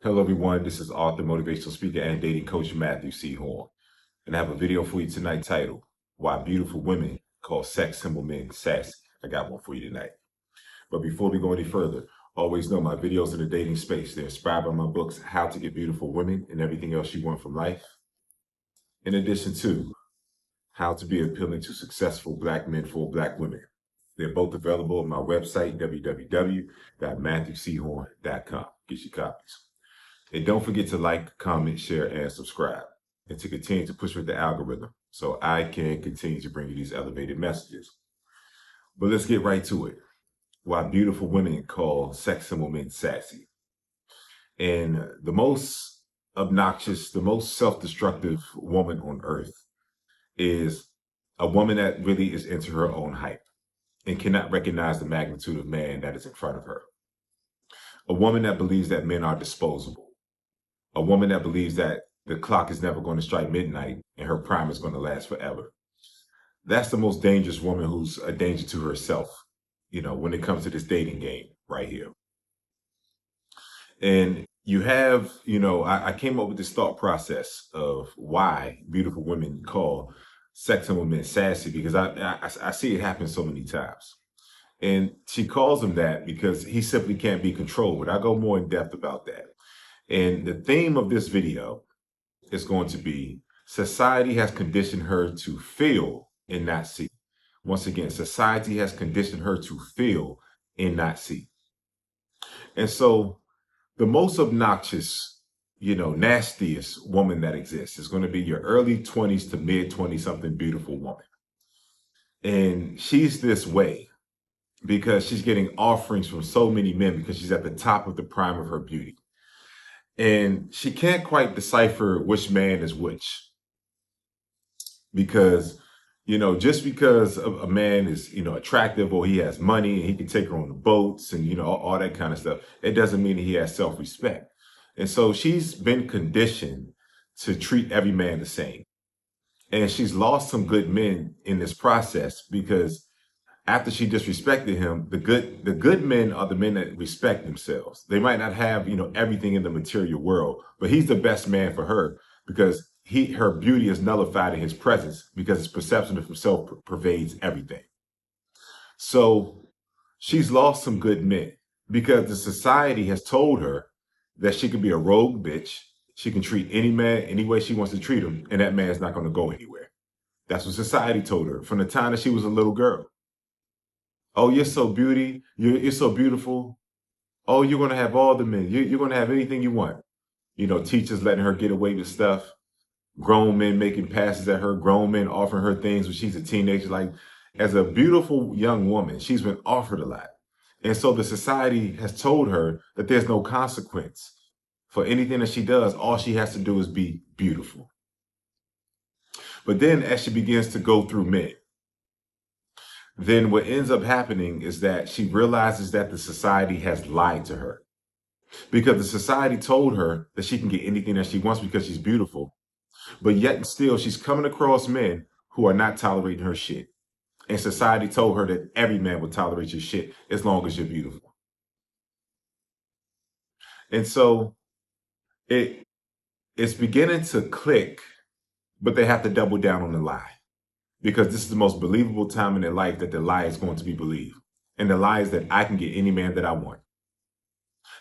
Hello everyone, this is author, motivational speaker, and dating coach Matthew C. Horne. And I have a video for you tonight titled, Why Beautiful Women Call Sex Symbol Men Sassy. I got one for you tonight. But before we go any further, always know my videos in the dating space. They're inspired by my books, How to Get Beautiful Women and Everything Else You Want from Life. In addition to How to Be Appealing to Successful Black Men for Black Women. They're both available on my website, www.matthewchorne.com. Get your copies. And don't forget to like, comment, share, and subscribe, and to continue to push with the algorithm so I can continue to bring you these elevated messages. But let's get right to it. Why beautiful women call sex symbol men sassy. And the most obnoxious, the most self-destructive woman on earth is a woman that really is into her own hype and cannot recognize the magnitude of man that is in front of her. A woman that believes that men are disposable. A woman that believes that the clock is never going to strike midnight and her prime is going to last forever. That's the most dangerous woman who's a danger to herself, when it comes to this dating game right here. And you have, I came up with this thought process of why beautiful women call sex symbol men sassy, because I see it happen so many times. And she calls him that because he simply can't be controlled. But I'll go more in depth about that. And the theme of this video is going to be society has conditioned her to feel and not see. Once again, society has conditioned her to feel and not see. And so the most obnoxious, nastiest woman that exists is going to be your early 20s to mid 20 something beautiful woman. And she's this way because she's getting offerings from so many men because she's at the top of the prime of her beauty. And she can't quite decipher which man is which. Because, just because a man is, attractive or he has money and he can take her on the boats and, all that kind of stuff, it doesn't mean that he has self-respect. And so she's been conditioned to treat every man the same. And she's lost some good men in this process because after she disrespected him, the good men are the men that respect themselves. They might not have, everything in the material world, but he's the best man for her because her beauty is nullified in his presence because his perception of himself pervades everything. So she's lost some good men because the society has told her that she can be a rogue bitch. She can treat any man any way she wants to treat him, and that man's not going to go anywhere. That's what society told her from the time that she was a little girl. Oh, you're so you're so beautiful. Oh, you're going to have all the men. You're going to have anything you want. Teachers letting her get away with stuff. Grown men making passes at her. Grown men offering her things when she's a teenager. Like, as a beautiful young woman, she's been offered a lot. And so the society has told her that there's no consequence for anything that she does. All she has to do is be beautiful. But then as she begins to go through men, then what ends up happening is that she realizes that the society has lied to her because the society told her that she can get anything that she wants because she's beautiful. But yet and still, she's coming across men who are not tolerating her shit. And society told her that every man will tolerate your shit as long as you're beautiful. And so it's beginning to click, but they have to double down on the lie. Because this is the most believable time in their life that the lie is going to be believed. And the lie is that I can get any man that I want.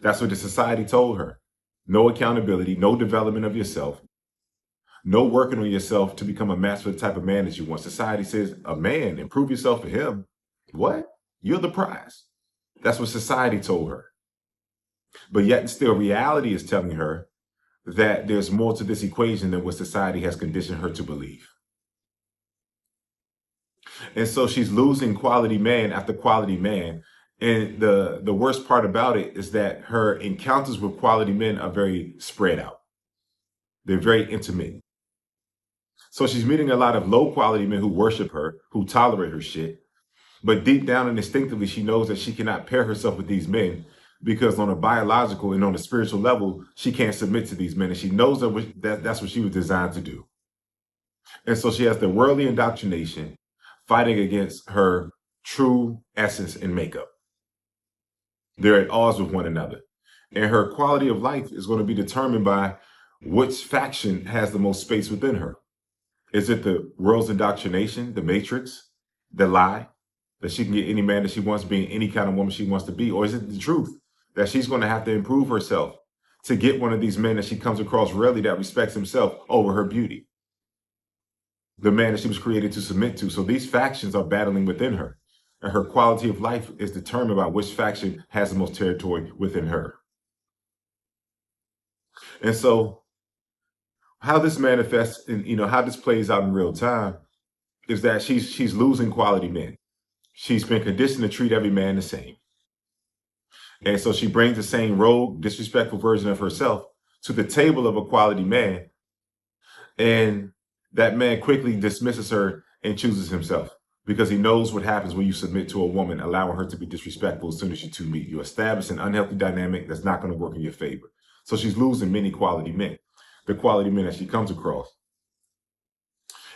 That's what the society told her. No accountability, no development of yourself, no working on yourself to become a match for the type of man that you want. Society says, a man, improve yourself for him. What? You're the prize. That's what society told her. But yet and still, reality is telling her that there's more to this equation than what society has conditioned her to believe. And so she's losing quality man after quality man. And the worst part about it is that her encounters with quality men are very spread out. They're very intimate. So she's meeting a lot of low quality men who worship her, who tolerate her shit. But deep down and instinctively, she knows that she cannot pair herself with these men because on a biological and on a spiritual level, she can't submit to these men. And she knows that that's what she was designed to do. And so she has the worldly indoctrination fighting against her true essence and makeup. They're at odds with one another. And her quality of life is going to be determined by which faction has the most space within her. Is it the world's indoctrination, the matrix, the lie, that she can get any man that she wants, being any kind of woman she wants to be? Or is it the truth that she's going to have to improve herself to get one of these men that she comes across rarely that respects himself over her beauty? The man that she was created to submit to. So these factions are battling within her. And her quality of life is determined by which faction has the most territory within her. And so how this manifests and how this plays out in real time is that she's losing quality men. She's been conditioned to treat every man the same. And so she brings the same rogue, disrespectful version of herself to the table of a quality man. And that man quickly dismisses her and chooses himself because he knows what happens when you submit to a woman, allowing her to be disrespectful as soon as you two meet. You establish an unhealthy dynamic that's not going to work in your favor. So she's losing many quality men, the quality men that she comes across.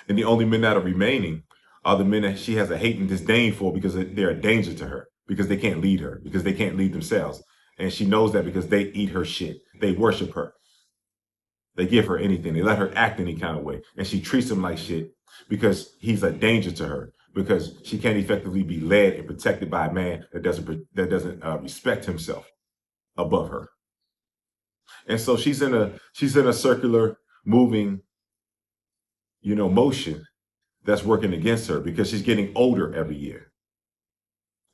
And the only men that are remaining are the men that she has a hate and disdain for because they're a danger to her, because they can't lead her, because they can't lead themselves. And she knows that because they eat her shit. They worship her. They give her anything. They let her act any kind of way. And she treats him like shit because he's a danger to her, because she can't effectively be led and protected by a man that doesn't respect himself above her. And so she's in a circular moving, motion that's working against her because she's getting older every year.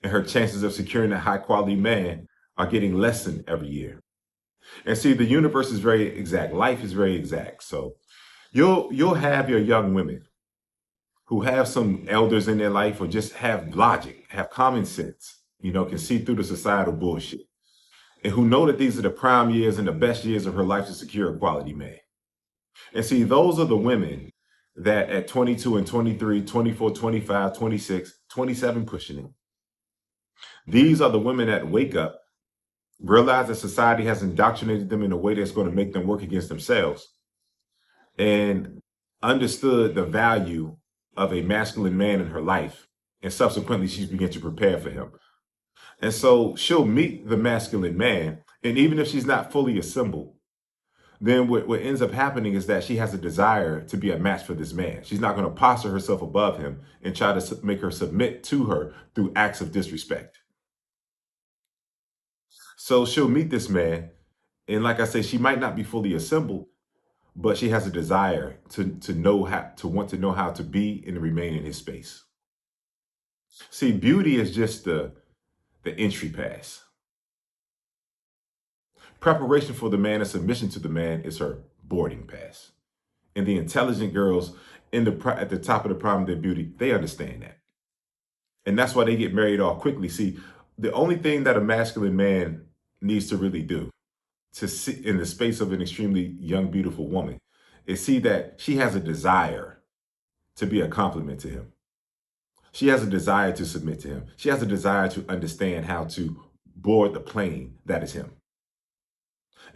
And her chances of securing a high quality man are getting lessened every year. And see, the universe is very exact. Life is very exact. So you'll have your young women who have some elders in their life or just have logic, have common sense, can see through the societal bullshit, and who know that these are the prime years and the best years of her life to secure a quality man. And see, those are the women that at 22 and 23, 24, 25, 26, 27 pushing it. These are the women that wake up, realize that society has indoctrinated them in a way that's going to make them work against themselves, and understood the value of a masculine man in her life. And subsequently, she began to prepare for him. And so she'll meet the masculine man. And even if she's not fully assembled, then what ends up happening is that she has a desire to be a match for this man. She's not going to posture herself above him and try to make her submit to her through acts of disrespect. So she'll meet this man. And like I say, she might not be fully assembled, but she has a desire to want to know how to be and remain in his space. See, beauty is just the entry pass. Preparation for the man and submission to the man is her boarding pass. And the intelligent girls at the top of the prime of their beauty, they understand that. And that's why they get married off quickly. See, the only thing that a masculine man needs to really do to sit in the space of an extremely young, beautiful woman is see that she has a desire to be a compliment to him. She has a desire to submit to him. She has a desire to understand how to board the plane that is him.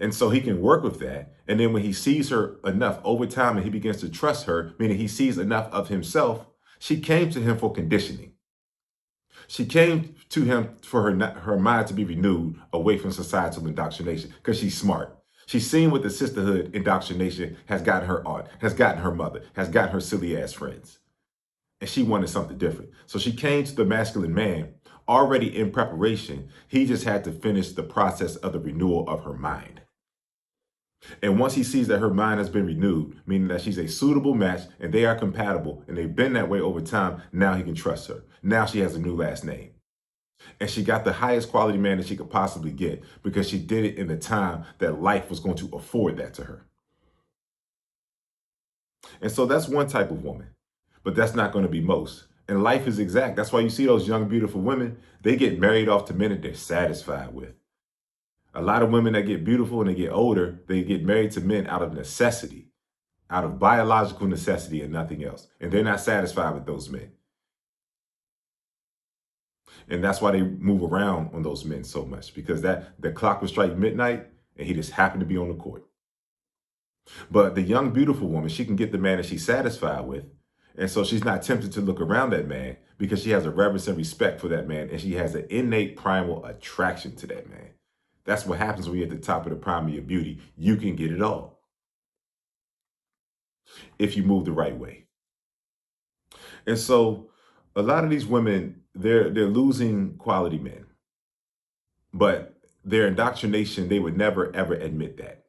And so he can work with that. And then when he sees her enough over time and he begins to trust her, meaning he sees enough of himself, she came to him for conditioning. She came to him for her mind to be renewed away from societal indoctrination because she's smart. She's seen what the sisterhood indoctrination has gotten her aunt, has gotten her mother, has gotten her silly ass friends. And she wanted something different. So she came to the masculine man already in preparation. He just had to finish the process of the renewal of her mind. And once he sees that her mind has been renewed, meaning that she's a suitable match and they are compatible and they've been that way over time, now he can trust her. Now she has a new last name. And she got the highest quality man that she could possibly get because she did it in the time that life was going to afford that to her. And so that's one type of woman, but that's not going to be most. And life is exact. That's why you see those young, beautiful women, they get married off to men that they're satisfied with. A lot of women that get beautiful and they get older, they get married to men out of necessity, out of biological necessity and nothing else. And they're not satisfied with those men. And that's why they move around on those men so much, because the clock would strike midnight and he just happened to be on the court. But the young, beautiful woman, she can get the man that she's satisfied with. And so she's not tempted to look around that man because she has a reverence and respect for that man. And she has an innate primal attraction to that man That's what happens when you're at the top of the prime of your beauty. You can get it all if you move the right way. And so a lot of these women, they're losing quality men, but their indoctrination, they would never ever admit that.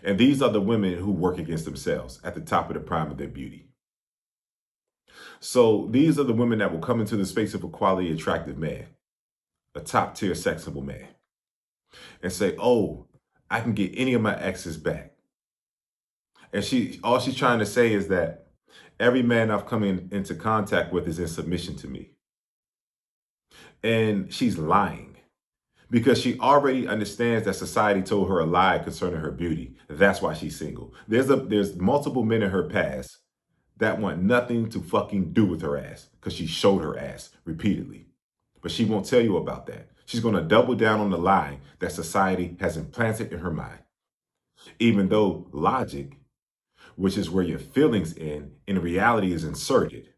And these are the women who work against themselves at the top of the prime of their beauty. So these are the women that will come into the space of a quality attractive man, a top tier sex symbol man, and say, oh, I can get any of my exes back. And all she's trying to say is that every man I've come into contact with is in submission to me. And she's lying because she already understands that society told her a lie concerning her beauty. That's why she's single. There's multiple men in her past that want nothing to fucking do with her ass because she showed her ass repeatedly. But she won't tell you about that. She's going to double down on the lie that society has implanted in her mind. Even though logic, which is where your feelings in reality is inserted.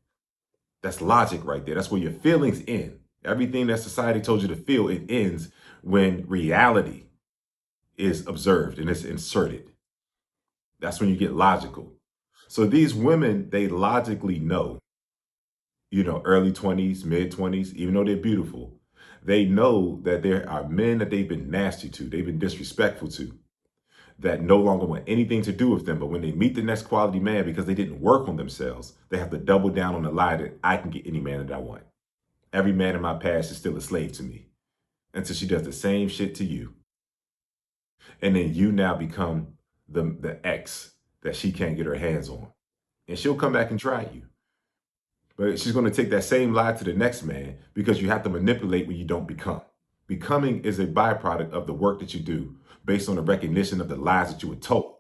That's logic right there. That's where your feelings end. Everything that society told you to feel, it ends when reality is observed and it's inserted. That's when you get logical. So these women, they logically know, early 20s, mid 20s, even though they're beautiful, they know that there are men that they've been nasty to, they've been disrespectful to, that no longer want anything to do with them. But when they meet the next quality man, because they didn't work on themselves, they have to double down on the lie that I can get any man that I want. Every man in my past is still a slave to me, until she does the same shit to you. And then you now become the ex that she can't get her hands on. And she'll come back and try you. But she's going to take that same lie to the next man, because you have to manipulate when you don't become. Becoming is a byproduct of the work that you do based on the recognition of the lies that you were told.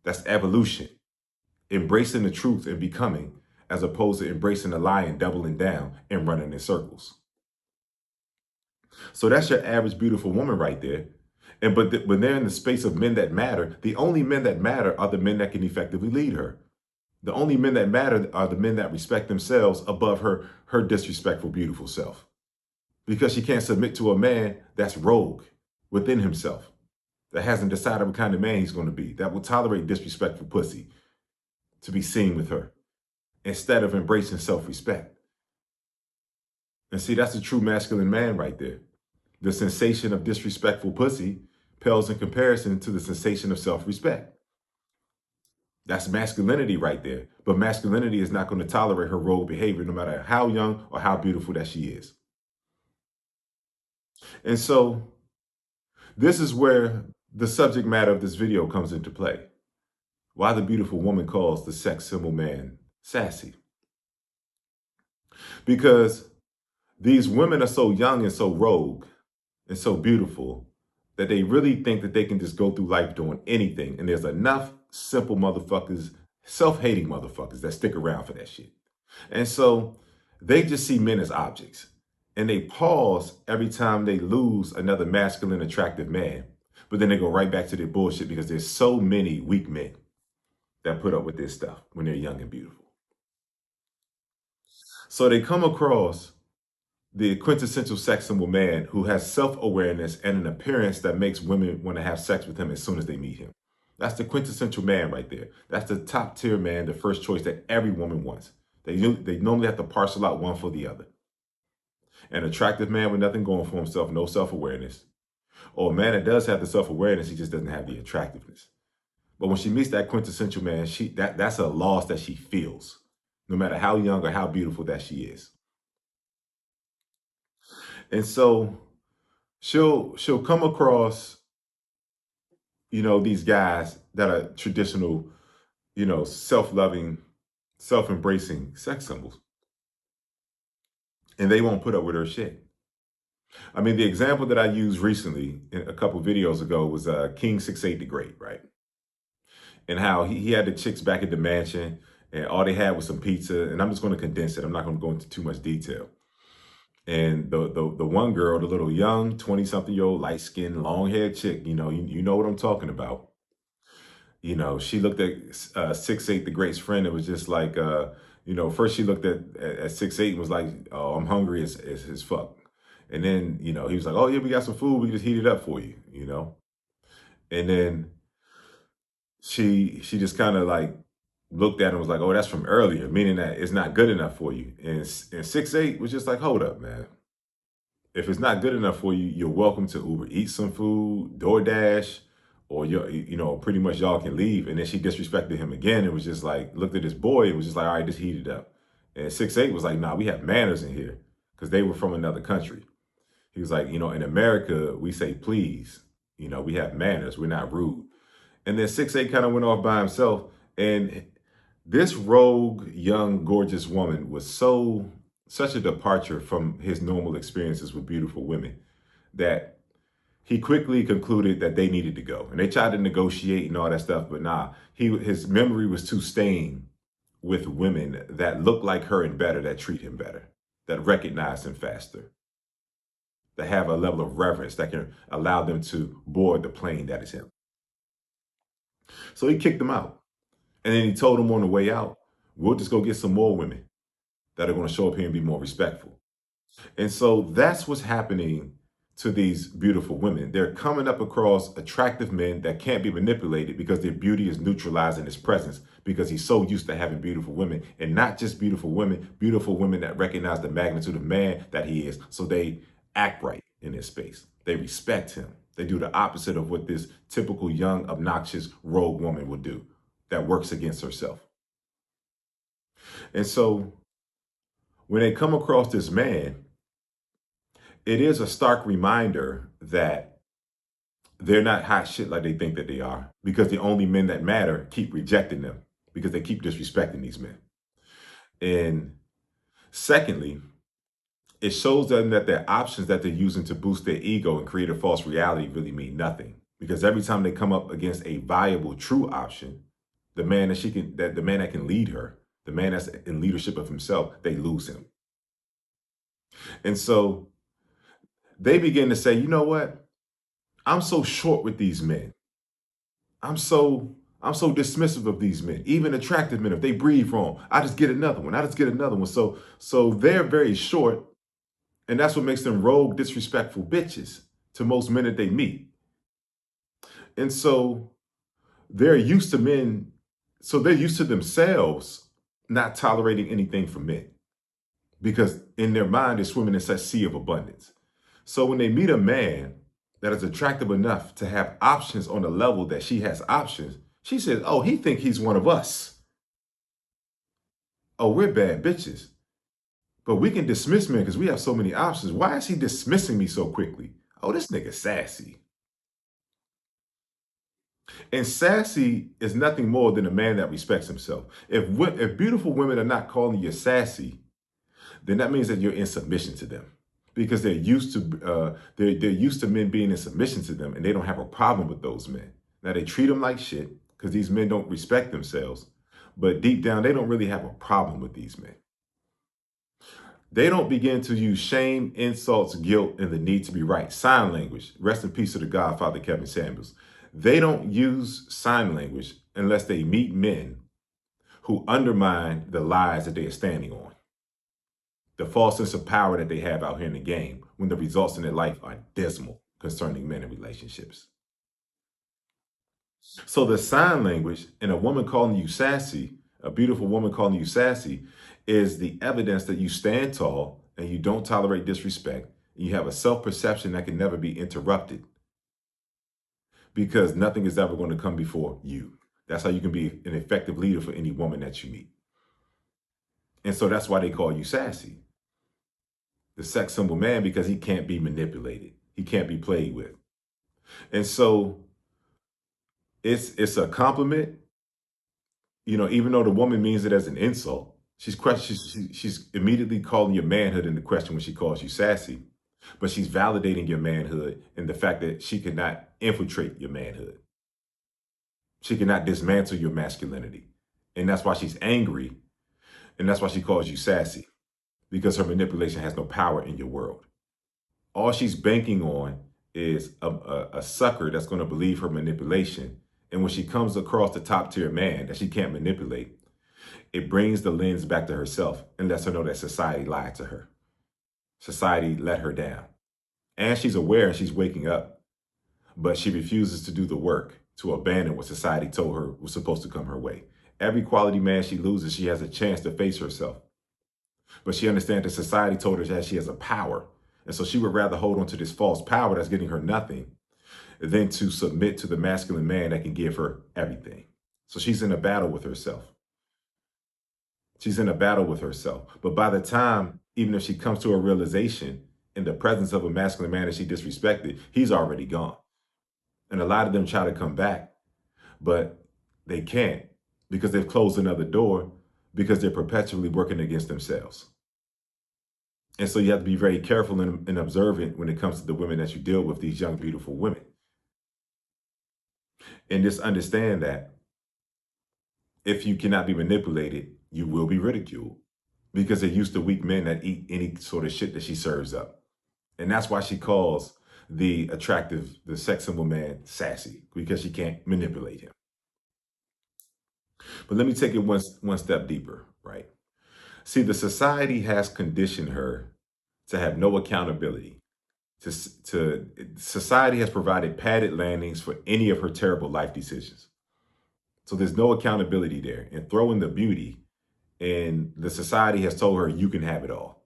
That's evolution. Embracing the truth and becoming, as opposed to embracing the lie and doubling down and running in circles. So that's your average beautiful woman right there. And when they're in the space of men that matter, the only men that matter are the men that can effectively lead her. The only men that matter are the men that respect themselves above her disrespectful, beautiful self. Because she can't submit to a man that's rogue within himself, that hasn't decided what kind of man he's going to be, that will tolerate disrespectful pussy to be seen with her, instead of embracing self-respect. And see, that's a true masculine man right there. The sensation of disrespectful pussy pales in comparison to the sensation of self-respect. That's masculinity right there. But masculinity is not going to tolerate her rogue behavior, no matter how young or how beautiful that she is. And so this is where the subject matter of this video comes into play. Why the beautiful woman calls the sex symbol man sassy. Because these women are so young and so rogue and so beautiful that they really think that they can just go through life doing anything. And there's enough simple motherfuckers, self-hating motherfuckers that stick around for that shit. And so they just see men as objects. And they pause every time they lose another masculine, attractive man. But then they go right back to their bullshit, because there's so many weak men that put up with this stuff when they're young and beautiful. So they come across the quintessential sex symbol man who has self-awareness and an appearance that makes women want to have sex with him as soon as they meet him. That's the quintessential man right there. That's the top tier man, the first choice that every woman wants. They normally have to parcel out one for the other. An attractive man with nothing going for himself, no self-awareness. Or a man that does have the self-awareness, he just doesn't have the attractiveness. But when she meets that quintessential man, that's a loss that she feels, no matter how young or how beautiful that she is. And so she'll come across, these guys that are traditional, self-loving, self-embracing sex symbols. And they won't put up with her shit. I mean, the example that I used recently, a couple videos ago, was King 6'8" the Great, right? And how he had the chicks back at the mansion, and all they had was some pizza. And I'm just going to condense it. I'm not going to go into too much detail. And the one girl, the little young 20-something-year-old, light-skinned, long-haired chick, you know what I'm talking about. She looked at 6'8", the Great's friend. It was just like, first she looked at 6'8" and was like, oh, I'm hungry as fuck. And then, you know, he was like, oh yeah, we got some food. We can just heat it up for you, you know? And then she just kind of like looked at him and was like, oh, that's from earlier, meaning that it's not good enough for you. And 6'8" was just like, hold up, man. If it's not good enough for you, you're welcome to Uber Eat some food, DoorDash, or you know, pretty much y'all can leave. And then she disrespected him again. It was just like, looked at this boy. It was just like, all right, just heat it up. And 6'8" was like, nah, we have manners in here, because they were from another country. He was like, you know, in America, we say please. You know, we have manners. We're not rude. And then 6'8" kind of went off by himself. And this rogue, young, gorgeous woman was such a departure from his normal experiences with beautiful women that he quickly concluded that they needed to go. And they tried to negotiate and all that stuff, but nah, his memory was too stained with women that look like her and better, that treat him better, that recognize him faster, that have a level of reverence that can allow them to board the plane that is him. So he kicked them out. And then he told them on the way out, we'll just go get some more women that are going to show up here and be more respectful. And so that's what's happening to these beautiful women. They're coming up across attractive men that can't be manipulated because their beauty is neutralizing his presence, because he's so used to having beautiful women, and not just beautiful women that recognize the magnitude of man that he is. So they act right in this space. They respect him. They do the opposite of what this typical young, obnoxious, rogue woman would do that works against herself. And so when they come across this man, it is a stark reminder that they're not hot shit like they think that they are, because the only men that matter keep rejecting them because they keep disrespecting these men. And secondly, it shows them that their options that they're using to boost their ego and create a false reality really mean nothing, because every time they come up against a viable, true option, the man that can lead her, the man that's in leadership of himself, they lose him. And so they begin to say, you know what? I'm so short with these men. I'm so dismissive of these men, even attractive men. If they breathe wrong, I just get another one. I just get another one. So they're very short, and that's what makes them rogue, disrespectful bitches to most men that they meet. And so they're used to men. So they're used to themselves not tolerating anything from men, because in their mind, they're swimming in such sea of abundance. So when they meet a man that is attractive enough to have options on the level that she has options, she says, oh, he think he's one of us. Oh, we're bad bitches. But we can dismiss men because we have so many options. Why is he dismissing me so quickly? Oh, this nigga sassy. And sassy is nothing more than a man that respects himself. If beautiful women are not calling you sassy, then that means that you're in submission to them, because they're used to men being in submission to them, and they don't have a problem with those men. Now they treat them like shit because these men don't respect themselves, but deep down they don't really have a problem with these men. They don't begin to use shame, insults, guilt, and the need to be right. Sign language. Rest in peace to the Godfather Kevin Samuels. They don't use sign language unless they meet men who undermine the lies that they are standing on, the false sense of power that they have out here in the game, when the results in their life are dismal concerning men and relationships. So the sign language and a woman calling you sassy, a beautiful woman calling you sassy, is the evidence that you stand tall and you don't tolerate disrespect. And you have a self-perception that can never be interrupted, because nothing is ever going to come before you. That's how you can be an effective leader for any woman that you meet. And so that's why they call you sassy, the sex symbol man, because he can't be manipulated. He can't be played with. And so it's a compliment, you know, even though the woman means it as an insult. She's immediately calling your manhood into question when she calls you sassy, but she's validating your manhood in the fact that she cannot infiltrate your manhood. She cannot dismantle your masculinity. And that's why she's angry. And that's why she calls you sassy, because her manipulation has no power in your world. All she's banking on is a sucker that's going to believe her manipulation. And when she comes across the top tier man that she can't manipulate, it brings the lens back to herself and lets her know that society lied to her. Society let her down. And she's aware and she's waking up, but she refuses to do the work to abandon what society told her was supposed to come her way. Every quality man she loses, she has a chance to face herself. But she understands that society told her that she has a power. And so she would rather hold on to this false power that's getting her nothing than to submit to the masculine man that can give her everything. So she's in a battle with herself. She's in a battle with herself. But by the time, even if she comes to a realization in the presence of a masculine man that she disrespected, he's already gone. And a lot of them try to come back, but they can't because they've closed another door because they're perpetually working against themselves. And so you have to be very careful and observant when it comes to the women that you deal with, these young, beautiful women. And just understand that if you cannot be manipulated, you will be ridiculed because they're used to weak men that eat any sort of shit that she serves up. And that's why she calls the attractive, the sexable man sassy, because she can't manipulate him. But let me take it one step deeper, right? See, the society has conditioned her to have no accountability. Society has provided padded landings for any of her terrible life decisions. So there's no accountability there. And throw in the beauty, and the society has told her you can have it all,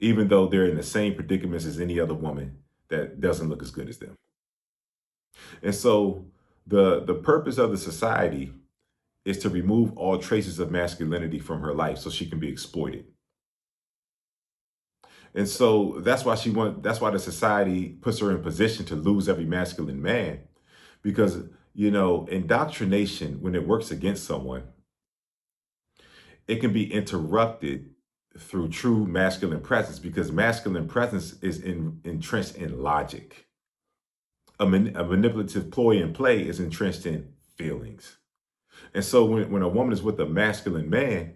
even though they're in the same predicaments as any other woman that doesn't look as good as them. And so the purpose of the society is to remove all traces of masculinity from her life so she can be exploited. And so that's why that's why the society puts her in position to lose every masculine man, because, indoctrination, when it works against someone, it can be interrupted through true masculine presence, because masculine presence is entrenched in logic. A manipulative ploy and play is entrenched in feelings. And so when a woman is with a masculine man,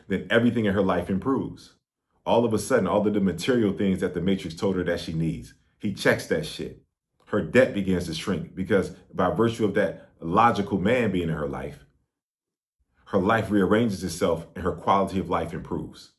then everything in her life improves. All of a sudden, all of the material things that the Matrix told her that she needs, he checks that shit. Her debt begins to shrink because by virtue of that logical man being in her life rearranges itself and her quality of life improves.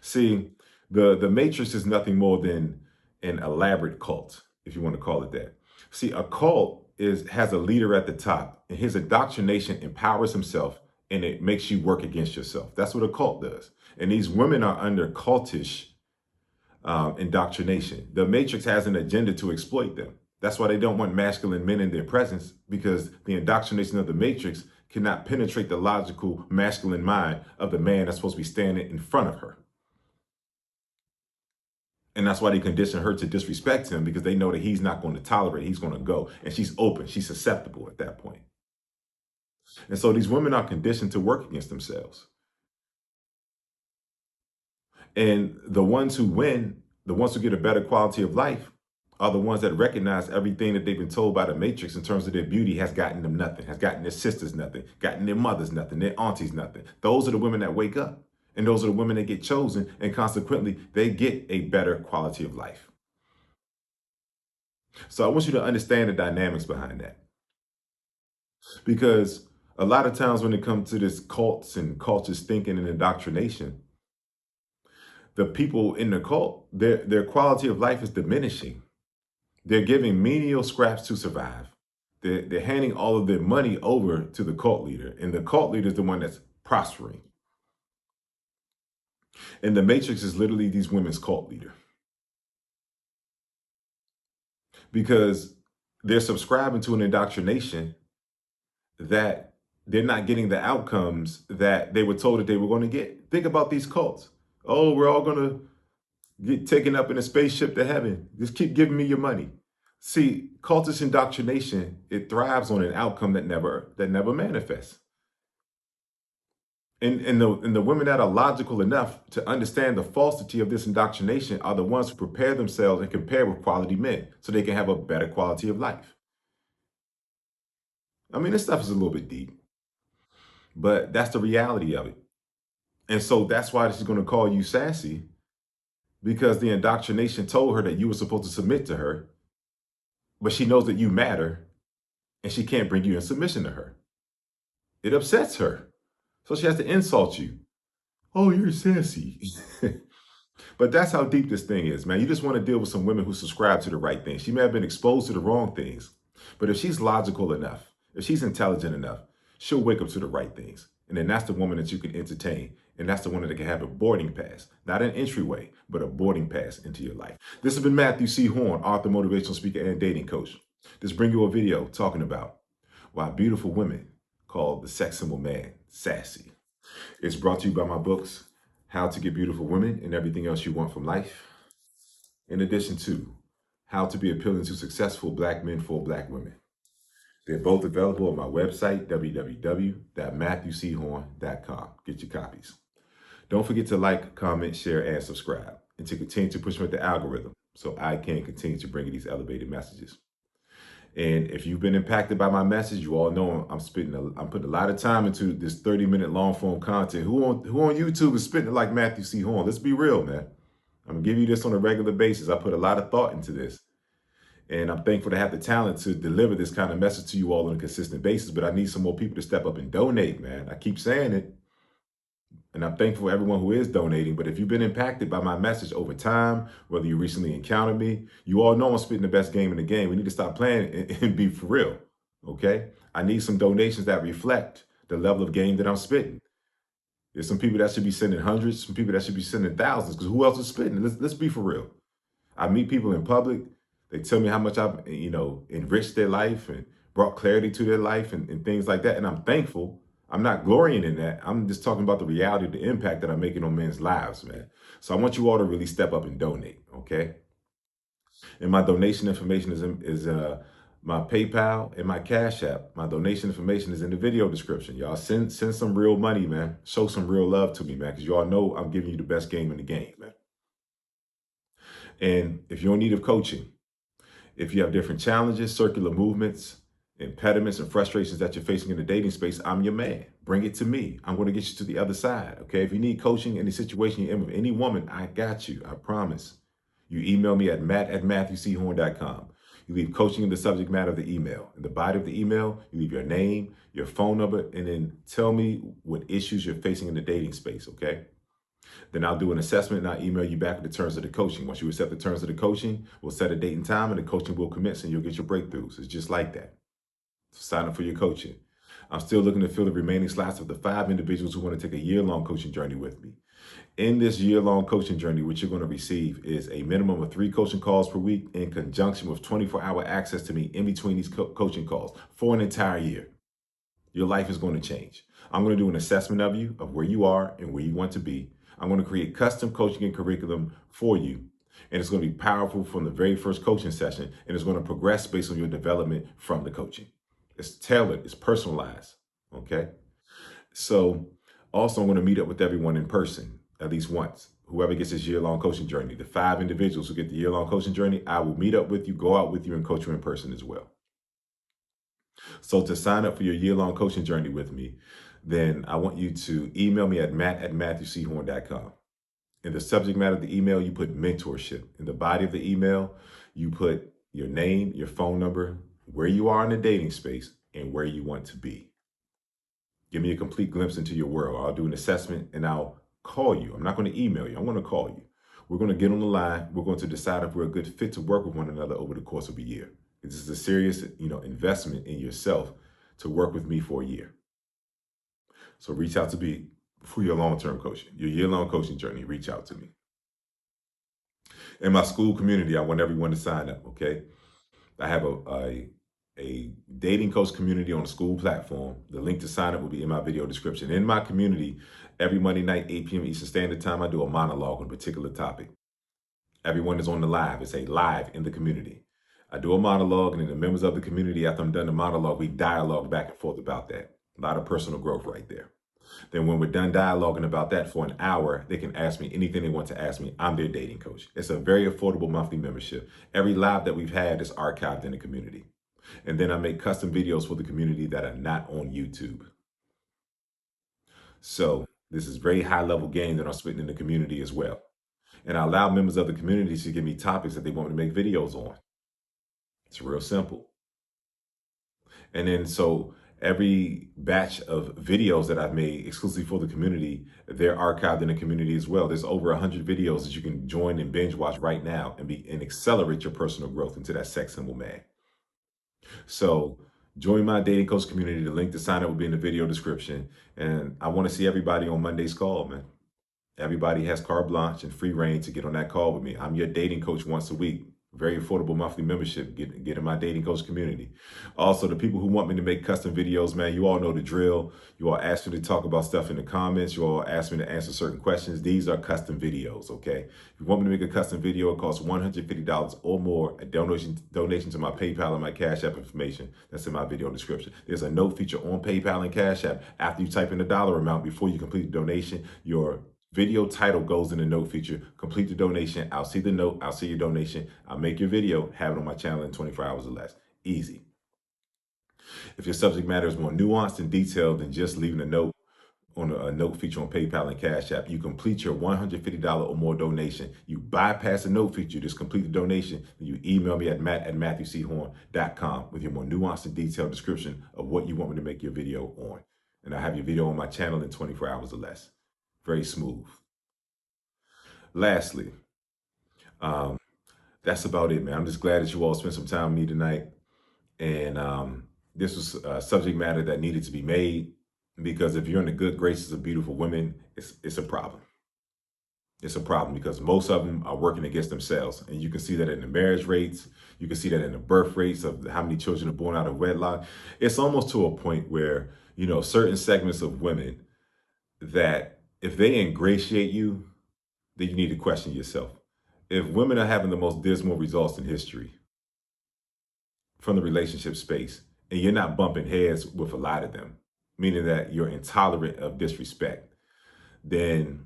See, the Matrix is nothing more than an elaborate cult, if you want to call it that. See, a cult has a leader at the top, and his indoctrination empowers himself, and it makes you work against yourself. That's what a cult does. And these women are under cultish indoctrination. The Matrix has an agenda to exploit them. That's why they don't want masculine men in their presence, because the indoctrination of the Matrix cannot penetrate the logical masculine mind of the man that's supposed to be standing in front of her. And that's why they condition her to disrespect him, because they know that he's not going to tolerate, he's going to go. And she's open, she's susceptible at that point. And so these women are conditioned to work against themselves. And the ones who win, the ones who get a better quality of life, are the ones that recognize everything that they've been told by the Matrix in terms of their beauty has gotten them nothing, has gotten their sisters nothing, gotten their mothers nothing, their aunties nothing. Those are the women that wake up. And those are the women that get chosen, and consequently, they get a better quality of life. So I want you to understand the dynamics behind that. Because a lot of times when it comes to this cults and cultist thinking and indoctrination, the people in the cult, their quality of life is diminishing. They're giving menial scraps to survive. They're handing all of their money over to the cult leader, and the cult leader is the one that's prospering. And the Matrix is literally these women's cult leader, because they're subscribing to an indoctrination that they're not getting the outcomes that they were told that they were going to get. Think about these cults. Oh, we're all going to get taken up in a spaceship to heaven. Just keep giving me your money. See, cultist indoctrination, it thrives on an outcome that never manifests. And the women that are logical enough to understand the falsity of this indoctrination are the ones who prepare themselves and compare with quality men so they can have a better quality of life. I mean, this stuff is a little bit deep, but that's the reality of it. And so that's why she's going to call you sassy, because the indoctrination told her that you were supposed to submit to her, but she knows that you matter and she can't bring you in submission to her. It upsets her. So she has to insult you. Oh, you're sassy. But that's how deep this thing is, man. You just want to deal with some women who subscribe to the right things. She may have been exposed to the wrong things, but if she's logical enough, if she's intelligent enough, she'll wake up to the right things. And then that's the woman that you can entertain. And that's the one that can have a boarding pass, not an entryway, but a boarding pass into your life. This has been Matthew C. Horne, author, motivational speaker, and dating coach. Just bring you a video talking about why beautiful women call the sex symbol man sassy. It's brought to you by my books, How to Get Beautiful Women and Everything Else You Want from Life, in addition to How to Be Appealing to Successful Black Men for Black Women. They're both available on my website, www.matthewchorne.com. Get your copies. Don't forget to like, comment, share, and subscribe, and to continue to push me with the algorithm so I can continue to bring you these elevated messages. And if you've been impacted by my message, you all know I'm putting a lot of time into this 30-minute long form content. Who on YouTube is spitting it like Matthew C. Horne? Let's be real, man. I'm gonna give you this on a regular basis. I put a lot of thought into this. And I'm thankful to have the talent to deliver this kind of message to you all on a consistent basis, but I need some more people to step up and donate, man. I keep saying it. And I'm thankful for everyone who is donating. But if you've been impacted by my message over time, whether you recently encountered me, you all know I'm spitting the best game in the game. We need to stop playing and be for real, okay? I need some donations that reflect the level of game that I'm spitting. There's some people that should be sending hundreds, some people that should be sending thousands, because who else is spitting? Let's be for real. I meet people in public. They tell me how much I've, enriched their life and brought clarity to their life and things like that. And I'm thankful. I'm not glorying in that. I'm just talking about the reality of the impact that I'm making on men's lives, man. So I want you all to really step up and donate, okay? And my donation information is my PayPal and my Cash App. My donation information is in the video description. Y'all send some real money, man. Show some real love to me, man, because you all know I'm giving you the best game in the game, man. And if you're in need of coaching, if you have different challenges, circular movements, impediments, and frustrations that you're facing in the dating space, I'm your man. Bring it to me. I'm going to get you to the other side, okay? If you need coaching in the situation you're in with any woman, I got you. I promise. You email me at matt@matthewchorne.com. You leave coaching in the subject matter of the email. In the body of the email, you leave your name, your phone number, and then tell me what issues you're facing in the dating space, okay? Then I'll do an assessment and I'll email you back with the terms of the coaching. Once you accept the terms of the coaching, we'll set a date and time and the coaching will commence and you'll get your breakthroughs. It's just like that. So sign up for your coaching. I'm still looking to fill the remaining slots of the 5 individuals who want to take a year-long coaching journey with me. In this year-long coaching journey, what you're going to receive is a minimum of 3 coaching calls per week in conjunction with 24-hour access to me in between these coaching calls for an entire year. Your life is going to change. I'm going to do an assessment of you, of where you are and where you want to be. I'm going to create custom coaching and curriculum for you. And it's going to be powerful from the very first coaching session. And it's going to progress based on your development from the coaching. It's tailored, it's personalized, okay? So also I'm going to meet up with everyone in person at least once. Whoever gets this year-long coaching journey, the 5 individuals who get the year-long coaching journey, I will meet up with you, go out with you, and coach you in person as well. So to sign up for your year-long coaching journey with me, then I want you to email me at matt@matthewchorne.com. In the subject matter of the email, you put mentorship. In the body of the email, you put your name, your phone number, where you are in the dating space, and where you want to be. Give me a complete glimpse into your world. I'll do an assessment and I'll call you. I'm not going to email you. I'm going to call you. We're going to get on the line. We're going to decide if we're a good fit to work with one another over the course of a year. This is a serious, investment in yourself to work with me for a year. So reach out to me for your long-term coaching, your year-long coaching journey. Reach out to me. In my school community, I want everyone to sign up, okay? I have a dating coach community on the school platform. The link to sign up will be in my video description. In my community, every Monday night, 8 p.m. Eastern Standard Time, I do a monologue on a particular topic. Everyone is on the live. It's a live in the community. I do a monologue, and then the members of the community, after I'm done the monologue, we dialogue back and forth about that. A lot of personal growth right there. Then when we're done dialoguing about that for an hour, they can ask me anything they want to ask me. I'm their dating coach. It's a very affordable monthly membership. Every live that we've had is archived in the community. And then I make custom videos for the community that are not on YouTube. So this is very high level game that I'm spitting in the community as well. And I allow members of the community to give me topics that they want me to make videos on. It's real simple. And then so every batch of videos that I've made exclusively for the community, they're archived in the community as well. There's over 100 videos that you can join and binge watch right now and accelerate your personal growth into that sex symbol man. So join my dating coach community. The link to sign up will be in the video description. And I want to see everybody on Monday's call, man. Everybody has carte blanche and free reign to get on that call with me. I'm your dating coach once a week. Very affordable monthly membership. Get in my dating coach community. Also, the people who want me to make custom videos, man, you all know the drill. You all ask me to talk about stuff in the comments. You all ask me to answer certain questions. These are custom videos, okay? If you want me to make a custom video, it costs $150 or more. A donation to my PayPal and my Cash App information. That's in my video description. There's a note feature on PayPal and Cash App. After you type in the dollar amount before you complete the donation, your video title goes in the note feature. Complete the donation. I'll see the note. I'll see your donation. I'll make your video, have it on my channel in 24 hours or less. Easy. If your subject matter is more nuanced and detailed than just leaving a note on a note feature on PayPal and Cash App, you complete your $150 or more donation. You bypass the note feature, just complete the donation. Then you email me at matt@matthewchorne.com with your more nuanced and detailed description of what you want me to make your video on. And I have your video on my channel in 24 hours or less. Very smooth. Lastly, that's about it, man. I'm just glad that you all spent some time with me tonight. And this was a subject matter that needed to be made, because if you're in the good graces of beautiful women, it's a problem. It's a problem because most of them are working against themselves. And you can see that in the marriage rates. You can see that in the birth rates of how many children are born out of wedlock. It's almost to a point where, you know, certain segments of women that if they ingratiate you, then you need to question yourself. If women are having the most dismal results in history from the relationship space, and you're not bumping heads with a lot of them, meaning that you're intolerant of disrespect, then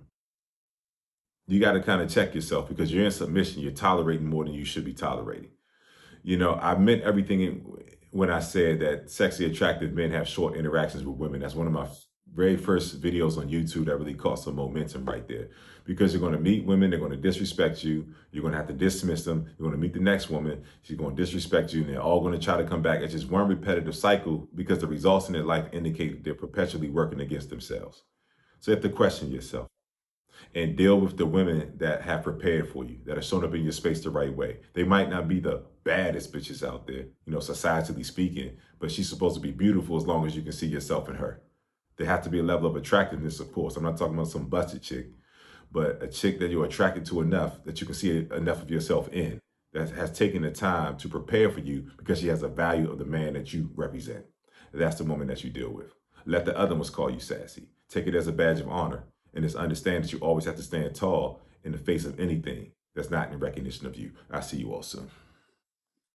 you got to kind of check yourself, because you're in submission. You're tolerating more than you should be tolerating. You know, I meant everything when I said that sexy, attractive men have short interactions with women. That's one of my very first videos on YouTube that really caught some momentum right there, because you're going to meet women, they're going to disrespect you, you're going to have to dismiss them, you're going to meet the next woman, she's going to disrespect you, and they're all going to try to come back. It's just one repetitive cycle, because the results in their life indicate that they're perpetually working against themselves. So you have to question yourself and deal with the women that have prepared for you, that are showing up in your space the right way. They might not be the baddest bitches out there, you know, societally speaking, but she's supposed to be beautiful as long as you can see yourself in her. There has to be a level of attractiveness, of course. I'm not talking about some busted chick, but a chick that you're attracted to enough that you can see enough of yourself in, that has taken the time to prepare for you because she has a value of the man that you represent. That's the woman that you deal with. Let the other ones call you sassy. Take it as a badge of honor, and just understand that you always have to stand tall in the face of anything that's not in recognition of you. I'll see you all soon.